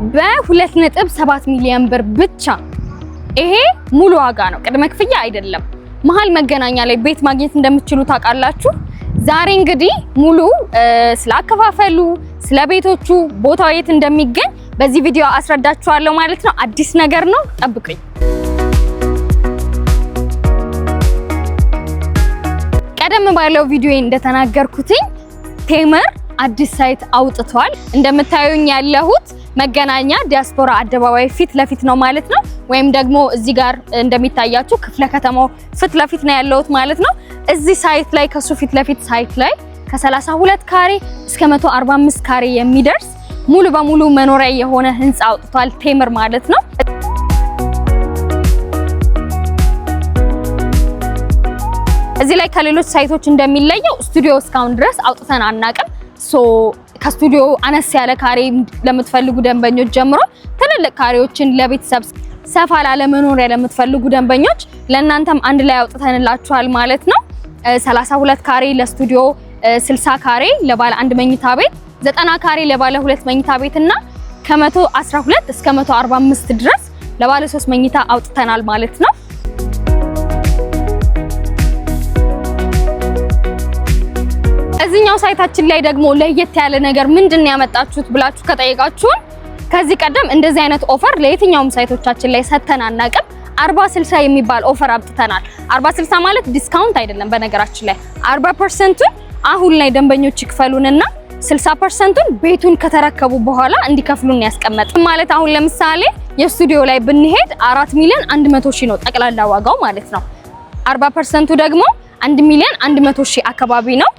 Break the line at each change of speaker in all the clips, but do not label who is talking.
በ2.7 ሚሊዮን ብር ብቻ። ይሄ ሙሉ ዋጋ ነው፣ ቅድመ ክፍያ አይደለም። መሀል መገናኛ ላይ ቤት ማግኘት እንደምትችሉ ታውቃላችሁ። ዛሬ እንግዲህ ሙሉ ስላከፋፈሉ፣ ስለ ቤቶቹ፣ ቦታው የት እንደሚገኝ በዚህ ቪዲዮ አስረዳችኋለሁ ማለት ነው። አዲስ ነገር ነው፣ ጠብቁኝ። ቀደም ባለው ቪዲዮ እንደተናገርኩትኝ ቴምር አዲስ ሳይት አውጥቷል። እንደምታዩኝ ያለሁት መገናኛ ዲያስፖራ አደባባይ ፊት ለፊት ነው ማለት ነው። ወይም ደግሞ እዚህ ጋር እንደሚታያችሁ ክፍለ ከተማው ፊት ለፊት ነው ያለሁት ማለት ነው። እዚህ ሳይት ላይ ከሱ ፊት ለፊት ሳይት ላይ ከ32 ካሬ እስከ 145 ካሬ የሚደርስ ሙሉ በሙሉ መኖሪያ የሆነ ህንጻ አውጥቷል ቴምር ማለት ነው። እዚህ ላይ ከሌሎች ሳይቶች እንደሚለየው ስቱዲዮ እስካሁን ድረስ አውጥተን አናቅም። ከስቱዲዮ አነስ ያለ ካሬ ለምትፈልጉ ደንበኞች ጀምሮ ትልልቅ ካሬዎችን ለቤተሰብ ሰፋ ላለ መኖሪያ ለምትፈልጉ ደንበኞች ለእናንተም አንድ ላይ አውጥተንላችኋል ማለት ነው። 32 ካሬ ለስቱዲዮ፣ 60 ካሬ ለባለ አንድ መኝታ ቤት፣ 90 ካሬ ለባለ ሁለት መኝታ ቤት እና ከ112 እስከ 145 ድረስ ለባለ 3 መኝታ አውጥተናል ማለት ነው። እዚህኛው ሳይታችን ላይ ደግሞ ለየት ያለ ነገር ምንድነው ያመጣችሁት ብላችሁ ከጠየቃችሁን ከዚህ ቀደም እንደዚህ አይነት ኦፈር ለየትኛውም ሳይቶቻችን ላይ ሰተን አናውቅም። 40/60 የሚባል ኦፈር አምጥተናል። 40/60 ማለት ዲስካውንት አይደለም። በነገራችን ላይ 40%ን አሁን ላይ ደንበኞች ይክፈሉንና 60%ን ቤቱን ከተረከቡ በኋላ እንዲከፍሉን ያስቀመጥ ማለት። አሁን ለምሳሌ የስቱዲዮ ላይ ብንሄድ 4 ሚሊዮን 100 ሺህ ነው ጠቅላላ ዋጋው ማለት ነው። 40%ቱ ደግሞ 1 ሚሊዮን 100 ሺህ አካባቢ ነው።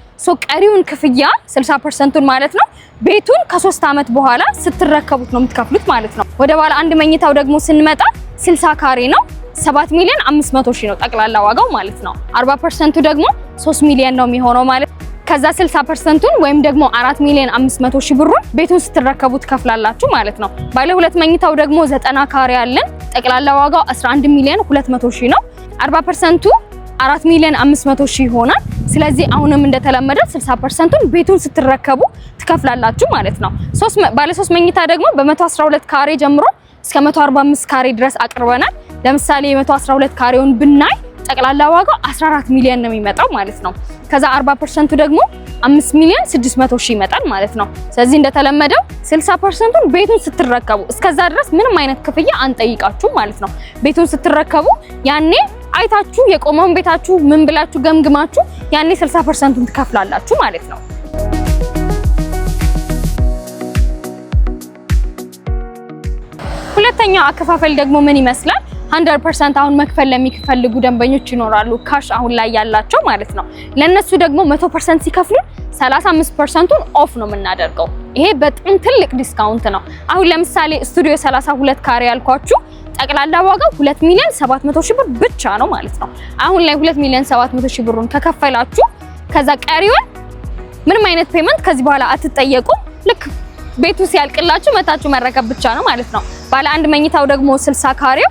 ቀሪውን ክፍያ 60%ን ማለት ነው ቤቱን ከ3 አመት በኋላ ስትረከቡት ነው የምትከፍሉት ማለት ነው። ወደ ባለ አንድ መኝታው ደግሞ ስንመጣ 60 ካሬ ነው 7 ሚሊዮን 500 ሺህ ነው ጠቅላላ ዋጋው ማለት ነው። 40%ቱ ደግሞ 3 ሚሊዮን ነው የሚሆነው ማለት ከዛ 60%ን ወይም ደግሞ 4 ሚሊዮን 500 ሺህ ብሩን ቤቱን ስትረከቡት ከፍላላችሁ ማለት ነው። ባለ ሁለት መኝታው ደግሞ 90 ካሬ አለን ጠቅላላ ዋጋው 11 ሚሊዮን 200 ሺህ ነው። 40%ቱ 4 ሚሊዮን 500 ሺህ ይሆናል። ስለዚህ አሁንም እንደተለመደው 60%ን ቤቱን ስትረከቡ ትከፍላላችሁ ማለት ነው። ባለ 3 መኝታ ደግሞ በ112 ካሬ ጀምሮ እስከ 145 ካሬ ድረስ አቅርበናል። ለምሳሌ የ112 ካሬውን ብናይ ጠቅላላ ዋጋው 14 ሚሊዮን ነው የሚመጣው ማለት ነው። ከዛ 40%ቱ ደግሞ 5 ሚሊዮን 600 ሺህ ይመጣል ማለት ነው። ስለዚህ እንደተለመደው 60%ን ቤቱን ስትረከቡ እስከዛ ድረስ ምንም አይነት ክፍያ አንጠይቃችሁ ማለት ነው። ቤቱን ስትረከቡ ያኔ አይታችሁ የቆመውን ቤታችሁ ምን ብላችሁ ገምግማችሁ ያኔ 60%ን ትከፍላላችሁ ማለት ነው። ሁለተኛው አከፋፈል ደግሞ ምን ይመስላል? 100% አሁን መክፈል ለሚፈልጉ ደንበኞች ይኖራሉ ካሽ አሁን ላይ ያላቸው ማለት ነው። ለነሱ ደግሞ 100% ሲከፍሉ 35%ን ኦፍ ነው የምናደርገው። ይሄ በጣም ትልቅ ዲስካውንት ነው። አሁን ለምሳሌ ስቱዲዮ 32 ካሬ ያልኳችሁ ጠቅላላ ዋጋው 2 ሚሊዮን 700 ሺህ ብር ብቻ ነው ማለት ነው። አሁን ላይ 2 ሚሊዮን 700 ሺህ ብሩን ከከፈላችሁ ከዛ ቀሪውን ምንም አይነት ፔመንት ከዚህ በኋላ አትጠየቁም። ልክ ቤቱ ሲያልቅላችሁ መታችሁ መረከብ ብቻ ነው ማለት ነው። ባለ አንድ መኝታው ደግሞ 60 ካሬው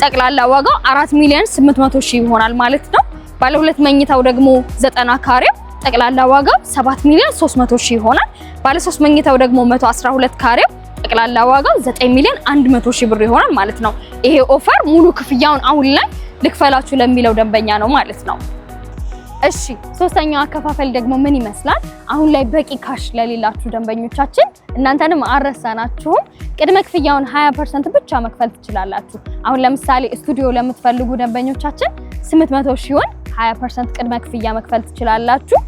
ጠቅላላ ዋጋው 4 ሚሊዮን 800 ሺህ ይሆናል ማለት ነው። ባለ ሁለት መኝታው ደግሞ 90 ካሬው ጠቅላላ ዋጋው 7 ሚሊዮን 300 ሺህ ይሆናል። ባለ 3 መኝታው ደግሞ 112 ካሬው ጠቅላላ ዋጋው 9 ሚሊዮን 100 ሺህ ብር ይሆናል ማለት ነው። ይሄ ኦፈር ሙሉ ክፍያውን አሁን ላይ ልክፈላችሁ ለሚለው ደንበኛ ነው ማለት ነው። እሺ ሶስተኛው አከፋፈል ደግሞ ምን ይመስላል? አሁን ላይ በቂ ካሽ ለሌላችሁ ደንበኞቻችን እናንተንም አረሳናችሁም። ቅድመ ክፍያውን 20% ብቻ መክፈል ትችላላችሁ። አሁን ለምሳሌ ስቱዲዮ ለምትፈልጉ ደንበኞቻችን 800 ሺውን 20% ቅድመ ክፍያ መክፈል ትችላላችሁ።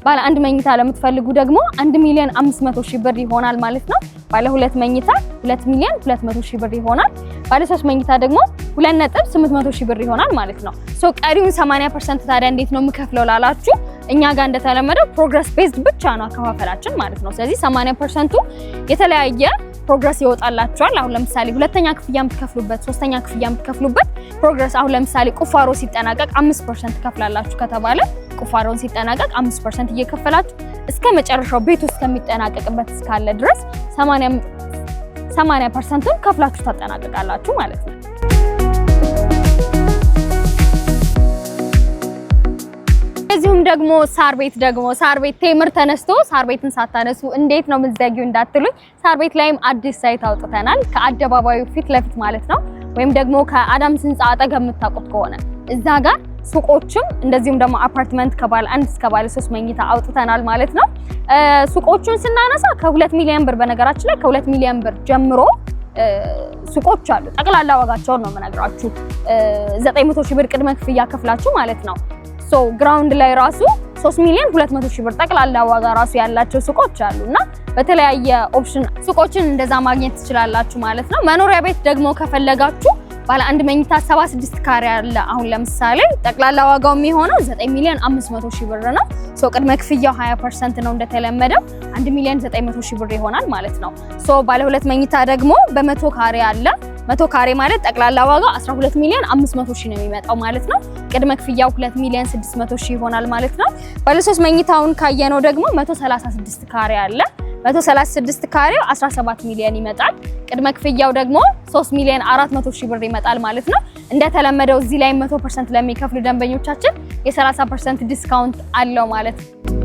ባለ አንድ መኝታ ለምትፈልጉ ደግሞ 1 ሚሊዮን 500 ሺህ ብር ይሆናል ማለት ነው። ባለ ሁለት መኝታ 2 ሚሊዮን 200 ሺህ ብር ይሆናል። ባለ 3 መኝታ ደግሞ 2.800 ሺህ ብር ይሆናል ማለት ነው። ቀሪውን 80% ታዲያ እንዴት ነው የምከፍለው ላላችሁ እኛ ጋር እንደተለመደው ፕሮግረስ ቤዝድ ብቻ ነው አከፋፈላችን ማለት ነው። ስለዚህ 80%ቱ የተለያየ ፕሮግረስ ይወጣላችኋል። አሁን ለምሳሌ ሁለተኛ ክፍያ የምትከፍሉበት፣ ሶስተኛ ክፍያ የምትከፍሉበት ፕሮግረስ አሁን ለምሳሌ ቁፋሮ ሲጠናቀቅ 5% ትከፍላላችሁ ከተባለ ቁፋሮን ሲጠናቀቅ 5% እየከፈላችሁ እስከ መጨረሻው ቤቱ እስከሚጠናቀቅበት እስካለ ድረስ 80%ን ከፍላችሁ ታጠናቀቃላችሁ ማለት ነው። እዚሁም ደግሞ ሳር ቤት ቴምር ተነስቶ ሳር ቤትን ሳታነሱ እንዴት ነው ምዘጊው እንዳትሉኝ ሳር ቤት ላይም አዲስ ሳይት አውጥተናል ከአደባባዩ ፊት ለፊት ማለት ነው ወይም ደግሞ ከአዳምስ ህንጻ አጠገብ የምታውቁት ከሆነ እዛ ጋር ሱቆችም እንደዚሁም ደግሞ አፓርትመንት ከባለ 1 እስከ ባለ 3 መኝታ አውጥተናል ማለት ነው ሱቆቹን ስናነሳ ከ2 ሚሊዮን ብር በነገራችን ላይ ከ2 ሚሊዮን ብር ጀምሮ ሱቆች አሉ ጠቅላላ ዋጋቸውን ነው የምነግራችሁ 900 ሺህ ብር ቅድመ ክፍያ ከፍላችሁ ማለት ነው ሶ ግራውንድ ላይ ራሱ 3 ሚሊዮን 200 ሺህ ብር ጠቅላላ ዋጋ ራሱ ያላቸው ሱቆች አሉና በተለያየ ኦፕሽን ሱቆችን እንደዛ ማግኘት ትችላላችሁ ማለት ነው መኖሪያ ቤት ደግሞ ከፈለጋችሁ ባለ 1 መኝታ 76 ካሬ አለ አሁን ለምሳሌ ጠቅላላ ዋጋው የሚሆነው 9 ሚሊዮን 500 ሺህ ብር ነው ሶ ቅድመ ክፍያው 20% ነው እንደተለመደው 1 ሚሊዮን 900 ሺህ ብር ይሆናል ማለት ነው ሶ ባለ 2 መኝታ ደግሞ በ100 ካሬ አለ 100 ካሬ ማለት ጠቅላላ ዋጋው 12 ሚሊዮን 500 ሺህ ነው የሚመጣው ማለት ነው ቅድመ ክፍያው 2 ሚሊዮን 600 ሺህ ይሆናል ማለት ነው ባለ 3 መኝታውን ካየነው ደግሞ 136 ካሬ አለ 136 ካሬው 17 ሚሊዮን ይመጣል ቅድመ ክፍያው ደግሞ 3 ሚሊዮን 400 ሺህ ብር ይመጣል ማለት ነው እንደተለመደው እዚህ ላይ 100% ለሚከፍሉ ደንበኞቻችን የ30% ዲስካውንት አለው ማለት ነው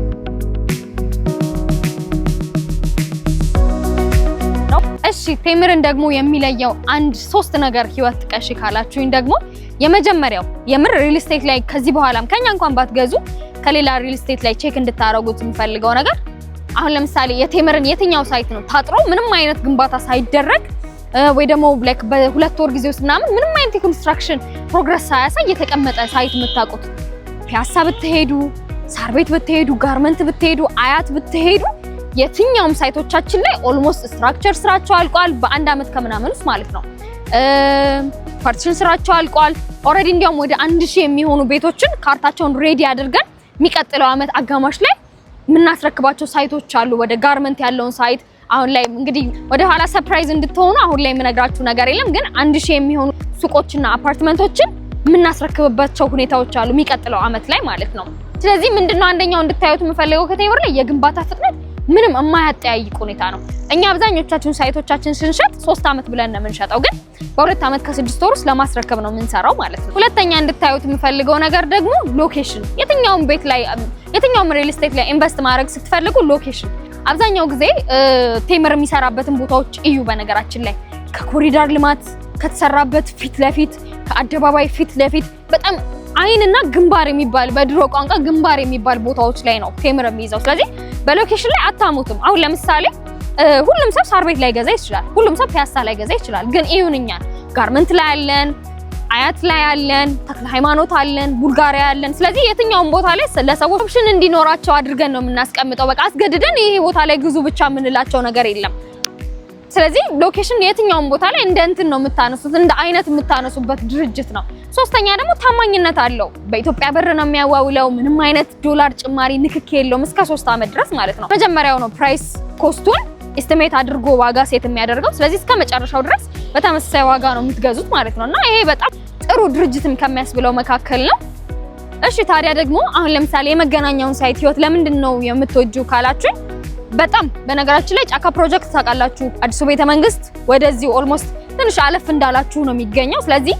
እሺ ቴምርን ደግሞ የሚለየው አንድ 3 ነገር ህይወት ጥቀሽ ካላችሁኝ ደግሞ የመጀመሪያው የምር ሪል ስቴት ላይ ከዚህ በኋላም ከኛ እንኳን ባትገዙ ከሌላ ሪል ስቴት ላይ ቼክ እንድታረጉት የምፈልገው ነገር አሁን ለምሳሌ የቴምርን የትኛው ሳይት ነው ታጥሮ ምንም አይነት ግንባታ ሳይደረግ ወይ ደግሞ ላይክ በሁለት ወር ጊዜ ውስጥ ምንም አይነት የኮንስትራክሽን ፕሮግረስ ሳያሳይ የተቀመጠ ሳይት የምታውቁት ፒያሳ ብትሄዱ ሳር ቤት ብትሄዱ ጋርመንት ብትሄዱ አያት ብትሄዱ የትኛውም ሳይቶቻችን ላይ ኦልሞስት ስትራክቸር ስራቸው አልቋል በአንድ አመት ከምናምን ውስጥ ማለት ነው ፓርቲሽን ስራቸው አልቋል ኦሬዲ እንዲያውም ወደ 1000 የሚሆኑ ቤቶችን ካርታቸውን ሬዲ አድርገን የሚቀጥለው አመት አጋማሽ ላይ ምናስረክባቸው ሳይቶች አሉ ወደ ጋርመንት ያለውን ሳይት አሁን ላይ እንግዲህ ወደ ኋላ ሰርፕራይዝ እንድትሆኑ አሁን ላይ የምነግራችሁ ነገር የለም ግን 1000 የሚሆኑ ሱቆችና አፓርትመንቶችን ምናስረክብባቸው ሁኔታዎች አሉ የሚቀጥለው አመት ላይ ማለት ነው ስለዚህ ምንድነው አንደኛው እንድታዩት የምፈልገው ከቴምር ላይ የግንባታ ፍጥነት ምንም የማያጠያይቅ ሁኔታ ነው እኛ አብዛኞቻችን ሳይቶቻችን ስንሸጥ 3 አመት ብለን ነው የምንሸጠው ግን በ2 አመት ከ6 ወር ለማስረከብ ነው የምንሰራው ማለት ነው ሁለተኛ እንድታዩት የምፈልገው ነገር ደግሞ ሎኬሽን የትኛውም ቤት ላይ የትኛውም ሪል ስቴት ላይ ኢንቨስት ማድረግ ስትፈልጉ ሎኬሽን አብዛኛው ጊዜ ቴምር የሚሰራበትን ቦታዎች እዩ በነገራችን ላይ ከኮሪደር ልማት ከተሰራበት ፊት ለፊት ከአደባባይ ፊት ለፊት በጣም አይንና ግንባር የሚባል በድሮ ቋንቋ ግንባር የሚባል ቦታዎች ላይ ነው ቴምር የሚይዘው ስለዚህ በሎኬሽን ላይ አታሙትም አሁን ለምሳሌ ሁሉም ሰው ሳር ቤት ላይ ገዛ ይችላል ሁሉም ሰው ፒያሳ ላይ ገዛ ይችላል ግን ይሁንኛ ጋርመንት ላይ አለን አያት ላይ አለን ተክለ ሃይማኖት አለን ቡልጋሪያ አለን ስለዚህ የትኛውም ቦታ ላይ ለሰዎች ኦፕሽን እንዲኖራቸው አድርገን ነው የምናስቀምጠው በቃ አስገድደን ይሄ ቦታ ላይ ግዙ ብቻ ምንላቸው ነገር የለም ስለዚህ ሎኬሽን የትኛውም ቦታ ላይ እንደ እንትን ነው የምታነሱት እንደ አይነት የምታነሱበት ድርጅት ነው ሶስተኛ ደግሞ ታማኝነት አለው በኢትዮጵያ ብር ነው የሚያዋውለው ምንም አይነት ዶላር ጭማሪ ንክክ የለውም እስከ 3 አመት ድረስ ማለት ነው መጀመሪያው ነው ፕራይስ ኮስቱን ኤስቲሜት አድርጎ ዋጋ ሴት የሚያደርገው ስለዚህ እስከ መጨረሻው ድረስ በተመሳሳይ ዋጋ ነው የምትገዙት ማለት ነውና ይሄ በጣም ጥሩ ድርጅትም ከሚያስብለው መካከል ነው እሺ ታዲያ ደግሞ አሁን ለምሳሌ የመገናኛውን ሳይት ህይወት ለምንድን ነው የምትወጁ ካላችሁ በጣም በነገራችን ላይ ጫካ ፕሮጀክት ታውቃላችሁ አዲሱ ቤተ መንግስት ወደዚህ ኦልሞስት ትንሽ አለፍ እንዳላችሁ ነው የሚገኘው ስለዚህ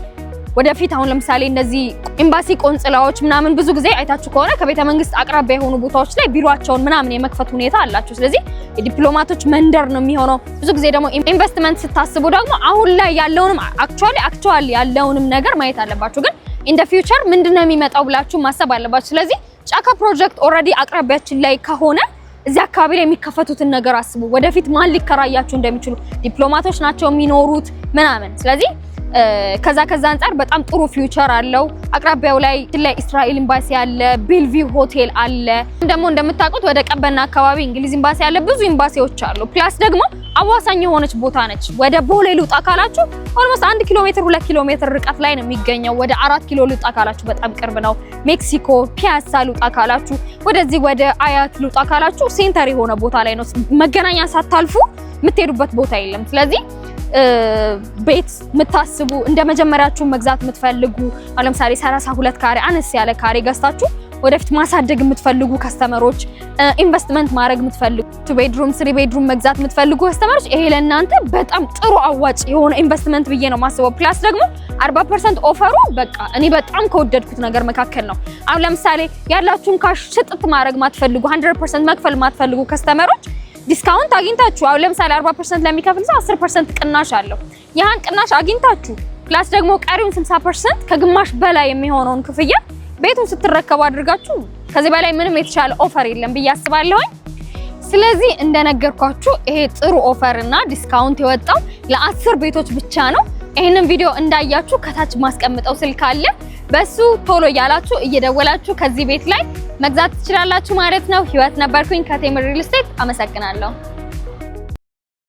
ወደፊት አሁን ለምሳሌ እነዚህ ኤምባሲ ቆንጽላዎች ምናምን ብዙ ጊዜ አይታችሁ ከሆነ ከቤተ መንግስት አቅራቢያ የሆኑ ቦታዎች ላይ ቢሮአቸውን ምናምን የመክፈት ሁኔታ አላችሁ ስለዚህ የዲፕሎማቶች መንደር ነው የሚሆነው ብዙ ጊዜ ደግሞ ኢንቨስትመንት ስታስቡ ደግሞ አሁን ላይ ያለውንም አክቹአሊ ያለውንም ነገር ማየት አለባችሁ ግን ኢን ዘ ፊውቸር ምንድነው የሚመጣው ብላችሁ ማሰብ አለባችሁ ስለዚህ ጫካ ፕሮጀክት ኦሬዲ አቅራቢያችን ላይ ከሆነ እዚህ አካባቢ ላይ የሚከፈቱትን ነገር አስቡ ወደፊት ማን ሊከራያችሁ እንደሚችሉ ዲፕሎማቶች ናቸው የሚኖሩት ምናምን ስለዚህ ከዛ አንፃር በጣም ጥሩ ፊውቸር አለው አቅራቢያው ላይ እስራኤል ኤምባሲ አለ ቤልቪው ሆቴል አለ ደግሞ እንደምታውቁት ወደ ቀበና አካባቢ እንግሊዝ ኤምባሲ አለ ብዙ ኤምባሲዎች አሉ ፕላስ ደግሞ አዋሳኝ የሆነች ቦታ ነች ወደ ቦሌ ልውጣ ካላችሁ ኦልሞስት 1 ኪሎ ሜትር 2 ኪሎ ሜትር ርቀት ላይ ነው የሚገኘው ወደ 4 ኪሎ ልውጣ ካላችሁ በጣም ቅርብ ነው ሜክሲኮ ፒያሳ ልውጣ ካላችሁ ወደዚህ ወደ አያት ልውጣ ካላችሁ ሴንተር የሆነ ቦታ ላይ ነው መገናኛ ሳታልፉ የምትሄዱበት ቦታ የለም ስለዚህ ቤት ምታስቡ እንደ መጀመሪያችሁ መግዛት የምትፈልጉ ለምሳሌ 32 ካሬ አነስ ያለ ካሬ ገዝታችሁ ወደፊት ማሳደግ የምትፈልጉ ከስተመሮች ኢንቨስትመንት ማድረግ የምትፈልጉ 2 ቤድሩም 3 ቤድሩም መግዛት የምትፈልጉ ከስተመሮች ይሄ ለእናንተ በጣም ጥሩ አዋጭ የሆነ ኢንቨስትመንት ብዬ ነው ማስበው ፕላስ ደግሞ 40% ኦፈሩ በቃ እኔ በጣም ከወደድኩት ነገር መካከል ነው። አሁን ለምሳሌ ያላችሁን ካሽ ሽጥት ማድረግ ማትፈልጉ 100% መክፈል ማትፈልጉ ከስተመሮች ዲስካውንት አግኝታችሁ አሁን ለምሳሌ 40% ለሚከፍል ሰው 10% ቅናሽ አለው። ያን ቅናሽ አግኝታችሁ ፕላስ ደግሞ ቀሪውን 60% ከግማሽ በላይ የሚሆነውን ክፍያ ቤቱን ስትረከቡ አድርጋችሁ ከዚህ በላይ ምንም የተሻለ ኦፈር የለም ብዬ አስባለሁ። ስለዚህ እንደነገርኳችሁ ይሄ ጥሩ ኦፈር እና ዲስካውንት የወጣው ለ10 ቤቶች ብቻ ነው። ይሄንን ቪዲዮ እንዳያችሁ ከታች ማስቀምጠው ስልክ አለ። በሱ ቶሎ ያላችሁ እየደወላችሁ ከዚህ ቤት ላይ መግዛት ትችላላችሁ ማለት ነው። ህይወት ነበርኩኝ ከቴምር ሪል ስቴት። አመሰግናለሁ።